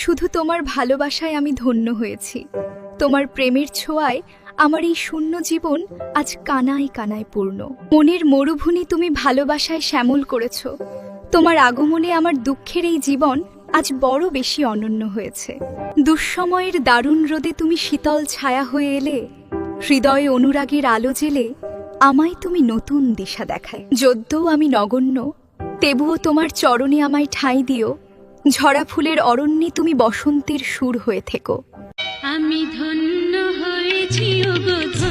শুধু তোমার ভালোবাসায় আমি ধন্য হয়েছি। তোমার প্রেমের ছোঁয়ায় আমার এই শূন্য জীবন আজ কানায় কানায় পূর্ণ। মনের মরুভূমি তুমি ভালোবাসায় শ্যামল করেছ। তোমার আগমনে আমার দুঃখের এই জীবন আজ বড় বেশি অনন্য হয়েছে। দুঃসময়ের দারুণ রোদে তুমি শীতল ছায়া হয়ে এলে, হৃদয়ে অনুরাগের আলো জেলে আমায় তুমি নতুন দিশা দেখায়। যদ্যও আমি নগণ্য, তেবুও তোমার চরণে আমায় ঠাঁই দিও। ঝরা ফুলের অরণ্যে তুমি বসন্তের সুর হয়ে থেকো। আমি ধন্য হয়েছি ওগো।